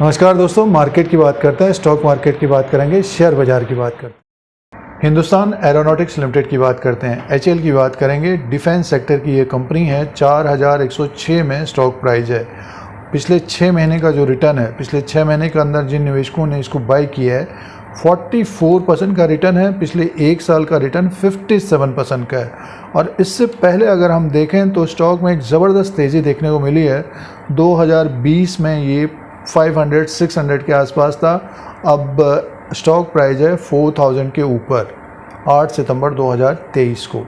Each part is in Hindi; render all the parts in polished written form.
नमस्कार दोस्तों, मार्केट की बात करते हैं, स्टॉक मार्केट की बात करेंगे, शेयर बाजार की बात करते हैं। हिंदुस्तान एरोनॉटिक्स लिमिटेड की बात करते हैं, एचएएल की बात करेंगे। डिफेंस सेक्टर की ये कंपनी है। 4106 में स्टॉक प्राइस है। पिछले 6 महीने का जो रिटर्न है, पिछले 6 महीने के अंदर जिन निवेशकों ने इसको बाई किया है 44% का रिटर्न है। पिछले 1 साल का रिटर्न 57% का है। और इससे पहले अगर हम देखें तो स्टॉक में एक ज़बरदस्त तेज़ी देखने को मिली है। 2020 में ये 500-600 के आसपास था। अब स्टॉक प्राइस है 4000 के ऊपर 8 सितंबर 2023 को।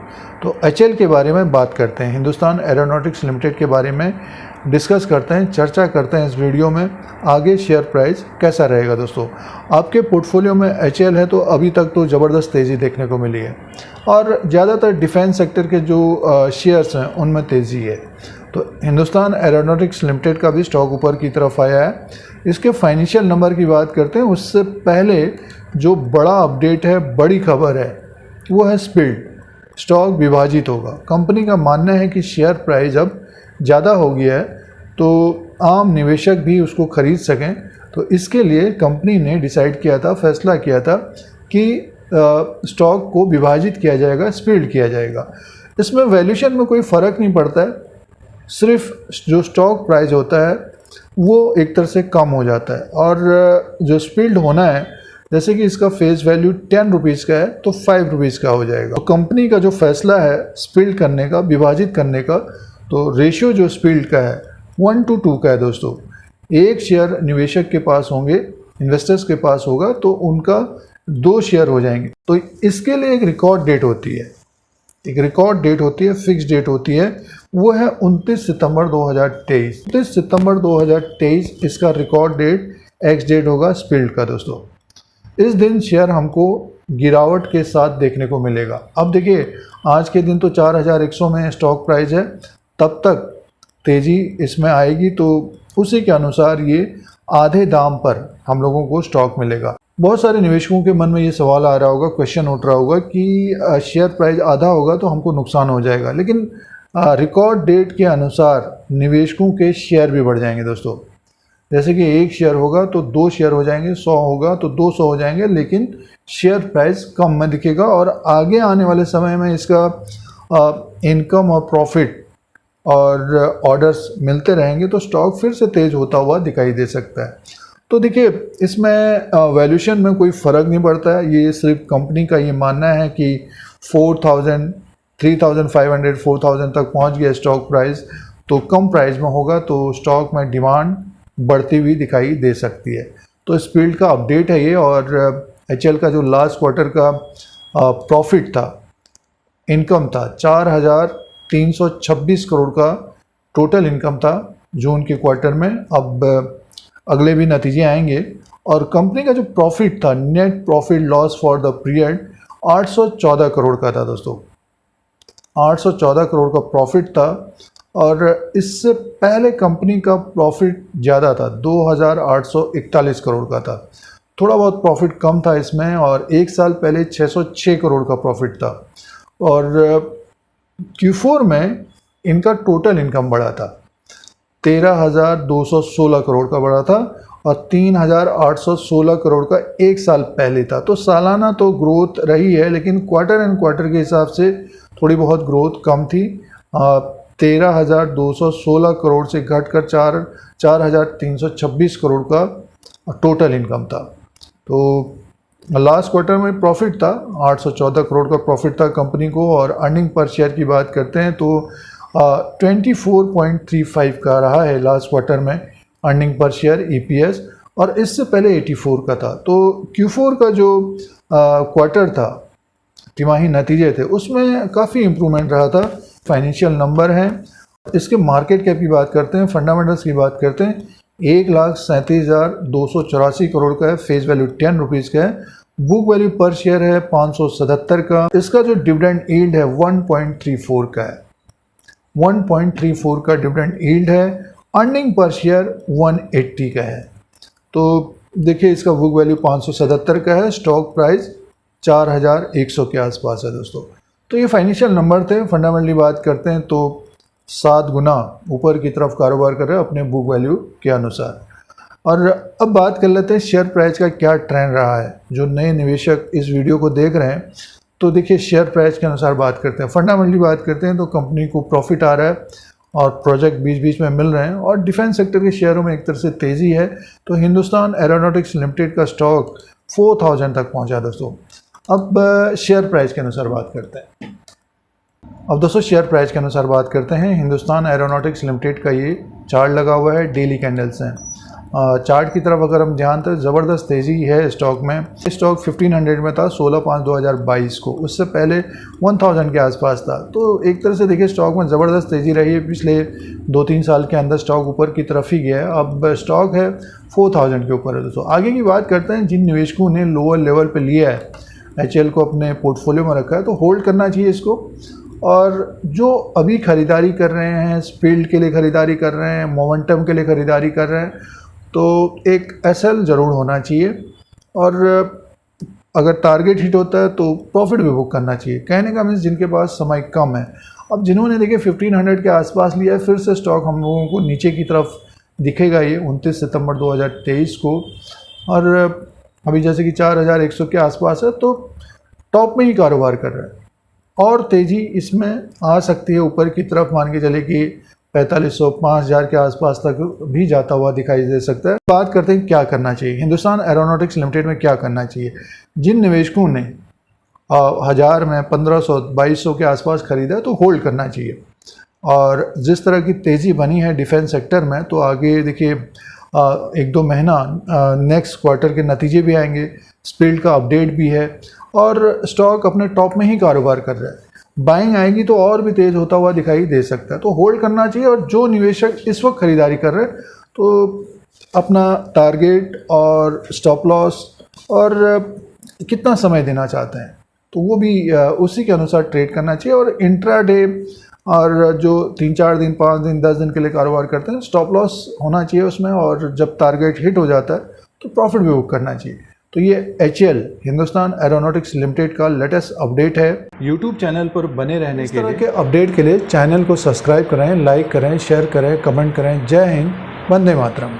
तो एचएएल के बारे में बात करते हैं, हिंदुस्तान एरोनॉटिक्स लिमिटेड के बारे में डिस्कस करते हैं, चर्चा करते हैं इस वीडियो में। आगे शेयर प्राइस कैसा रहेगा दोस्तों। आपके पोर्टफोलियो में एचएएल है तो अभी तक तो ज़बरदस्त तेज़ी देखने को मिली है और ज़्यादातर डिफेंस सेक्टर के जो शेयर्स हैं उनमें तेज़ी है। तो हिंदुस्तान एरोनॉटिक्स लिमिटेड का भी स्टॉक ऊपर की तरफ आया है। इसके फाइनेंशियल नंबर की बात करते हैं, उससे पहले जो बड़ा अपडेट है, बड़ी खबर है, वो है स्पिल्ड। स्टॉक विभाजित होगा। कंपनी का मानना है कि शेयर प्राइस अब ज़्यादा हो गया है तो आम निवेशक भी उसको खरीद सकें। तो इसके लिए कंपनी ने डिसाइड किया था, फैसला किया था कि स्टॉक को विभाजित किया जाएगा, स्पिल्ड किया जाएगा। इसमें वैल्यूशन में कोई फ़र्क नहीं पड़ता है, सिर्फ जो स्टॉक प्राइस होता है वो एक तरह से कम हो जाता है। और जो स्पिल्ड होना है, जैसे कि इसका फेस वैल्यू 10 रुपीज़ का है तो 5 रुपीज़ का हो जाएगा। तो कंपनी का जो फैसला है स्पिल्ड करने का, विभाजित करने का, तो रेशियो जो स्पिल्ड का है 1:2 का है दोस्तों। एक शेयर निवेशक के पास होंगे, इन्वेस्टर्स के पास होगा तो उनका 2 शेयर हो जाएंगे। तो इसके लिए एक रिकॉर्ड डेट होती है, एक रिकॉर्ड डेट होती है, फिक्स डेट होती है, वो है 29 सितंबर 2023। 29 सितंबर 2023 इसका रिकॉर्ड डेट, एक्स डेट होगा स्पिल्ड का दोस्तों। इस दिन शेयर हमको गिरावट के साथ देखने को मिलेगा। अब देखिए, आज के दिन तो 4100 में स्टॉक प्राइस है, तब तक तेज़ी इसमें आएगी तो उसी के अनुसार ये आधे दाम पर हम लोगों को स्टॉक मिलेगा। बहुत सारे निवेशकों के मन में ये सवाल आ रहा होगा, क्वेश्चन उठ रहा होगा कि शेयर प्राइस आधा होगा तो हमको नुकसान हो जाएगा। लेकिन रिकॉर्ड डेट के अनुसार निवेशकों के शेयर भी बढ़ जाएंगे दोस्तों। जैसे कि 1 शेयर होगा तो 2 शेयर हो जाएंगे, 100 होगा तो 200 हो जाएंगे, लेकिन शेयर प्राइस कम में दिखेगा। और आगे आने वाले समय में इसका इनकम और प्रॉफिट और ऑर्डर्स मिलते रहेंगे तो स्टॉक फिर से तेज़ होता हुआ दिखाई दे सकता है। तो देखिए, इसमें वैल्यूशन में कोई फ़र्क नहीं पड़ता है। ये सिर्फ कंपनी का ये मानना है कि 4000, 3500, 4000 तक पहुंच गया स्टॉक प्राइस, तो कम प्राइस में होगा तो स्टॉक में डिमांड बढ़ती हुई दिखाई दे सकती है। तो स्पिल्ड का अपडेट है ये। और एचएएल का जो लास्ट क्वार्टर का प्रॉफिट था, इनकम था, 4326 करोड़ का टोटल इनकम था जून के क्वार्टर में। अब अगले भी नतीजे आएंगे। और कंपनी का जो प्रॉफिट था, net profit loss for the period 814 crore का था दोस्तों। 814 करोड़ का प्रॉफिट था। और इससे पहले कंपनी का प्रॉफिट ज़्यादा था, 2841 करोड़ का था। थोड़ा बहुत प्रॉफिट कम था इसमें। और 1 साल पहले 606 करोड़ का प्रॉफिट था। और Q4 में इनका टोटल इनकम बढ़ा था, 13,216 करोड़ का बढ़ा था। और 3,816 करोड़ का 1 साल पहले था। तो सालाना तो ग्रोथ रही है, लेकिन क्वार्टर एंड क्वार्टर के हिसाब से थोड़ी बहुत ग्रोथ कम थी। 13,216 करोड़ से घटकर 4,326 करोड़ का टोटल इनकम था। तो लास्ट क्वार्टर में प्रॉफिट था, 814 करोड़ का प्रॉफिट था कंपनी को। और अर्निंग पर शेयर की बात करते हैं तो 24.35 का रहा है लास्ट क्वार्टर में अर्निंग पर शेयर EPS। और इससे पहले 84 का था। तो Q4 का जो क्वार्टर था, तिमाही नतीजे थे, उसमें काफ़ी इम्प्रूवमेंट रहा था। फाइनेंशियल नंबर हैं। इसके मार्केट कैप की बात करते हैं, फंडामेंटल्स की बात करते हैं। 1,37,284 करोड़ का है, फेस वैल्यू 10 रुपीज़ का है। बुक वैल्यू पर शेयर है 577 का। इसका जो डिविडेंड यील्ड है 1.34 का है, 1.34 का डिविडेंड यील्ड है। अर्निंग पर शेयर 180 का है। तो देखिए, इसका बुक वैल्यू 577 का है, स्टॉक प्राइस 4100 के आसपास है दोस्तों। तो ये फाइनेंशियल नंबर थे। फंडामेंटली बात करते हैं तो 7 गुना ऊपर की तरफ कारोबार कर रहे हैं अपने बुक वैल्यू के अनुसार। और अब बात कर लेते हैं शेयर प्राइस का क्या ट्रेंड रहा है। जो नए निवेशक इस वीडियो को देख रहे हैं तो देखिए शेयर प्राइस के अनुसार बात करते हैं, फंडामेंटली बात करते हैं तो कंपनी को प्रॉफिट आ रहा है और प्रोजेक्ट बीच बीच में मिल रहे हैं और डिफेंस सेक्टर के शेयरों में एक तरह से तेज़ी है। तो हिंदुस्तान एरोनॉटिक्स लिमिटेड का स्टॉक 4000 तक पहुंचा दोस्तों। अब शेयर प्राइस के अनुसार बात करते हैं। अब दोस्तों शेयर प्राइस के अनुसार बात करते हैं। हिंदुस्तान एरोनॉटिक्स लिमिटेड का ये चार्ट लगा हुआ है, डेली कैंडल्स हैं। चार्ट की तरफ अगर हम ध्यान दें ज़बरदस्त तेज़ी है स्टॉक में। स्टॉक 1500 में था 16/5/2022 को, उससे पहले 1000 के आसपास था। तो एक तरह से देखिए स्टॉक में ज़बरदस्त तेज़ी रही है। पिछले 2-3 साल के अंदर स्टॉक ऊपर की तरफ ही गया है। अब स्टॉक है 4000 के ऊपर है दोस्तों। आगे की बात करते हैं, जिन निवेशकों ने लोअर लेवल पर लिया है, HL को अपने पोर्टफोलियो में रखा है, तो होल्ड करना चाहिए इसको। और जो अभी ख़रीदारी कर रहे हैं, स्पीड के लिए ख़रीदारी कर रहे हैं, मोमेंटम के लिए ख़रीदारी कर रहे हैं, तो एक SL ज़रूर होना चाहिए। और अगर टारगेट हिट होता है तो प्रॉफिट भी बुक करना चाहिए। कहने का मीन्स जिनके पास समय कम है। अब जिन्होंने देखिए 1500 के आसपास लिया है, फिर से स्टॉक हम लोगों को नीचे की तरफ दिखेगा ये 29 सितंबर 2023 को। और अभी जैसे कि 4100 के आसपास है, तो टॉप में ही कारोबार कर रहा है और तेज़ी इसमें आ सकती है ऊपर की तरफ। मान के चले कि 4500 5000 के आसपास तक भी जाता हुआ दिखाई दे सकता है। बात करते हैं क्या करना चाहिए हिंदुस्तान एरोनॉटिक्स लिमिटेड में, क्या करना चाहिए। जिन निवेशकों ने 1000 में 1500 2200 के आसपास खरीदा है तो होल्ड करना चाहिए। और जिस तरह की तेज़ी बनी है डिफेंस सेक्टर में, तो आगे देखिए 1-2 महीना नेक्स्ट क्वार्टर के नतीजे भी आएंगे, स्पीड का अपडेट भी है और स्टॉक अपने टॉप में ही कारोबार कर रहा है। बाइंग आएगी तो और भी तेज़ होता हुआ दिखाई दे सकता है, तो होल्ड करना चाहिए। और जो निवेशक इस वक्त खरीदारी कर रहे हैं तो अपना टारगेट और स्टॉप लॉस और कितना समय देना चाहते हैं तो वो भी उसी के अनुसार ट्रेड करना चाहिए। और इंट्राडे और जो 3-4 दिन 5 दिन 10 दिन के लिए कारोबार करते हैं, स्टॉप लॉस होना चाहिए उसमें। और जब टारगेट हिट हो जाता है तो प्रॉफिट भी बुक करना चाहिए। तो ये HL हिंदुस्तान एरोनॉटिक्स लिमिटेड का लेटेस्ट अपडेट है। YouTube चैनल पर बने रहने के लिए अपडेट के लिए चैनल को सब्सक्राइब करें, लाइक करें, शेयर करें, कमेंट करें। जय हिंद, वंदे मातरम।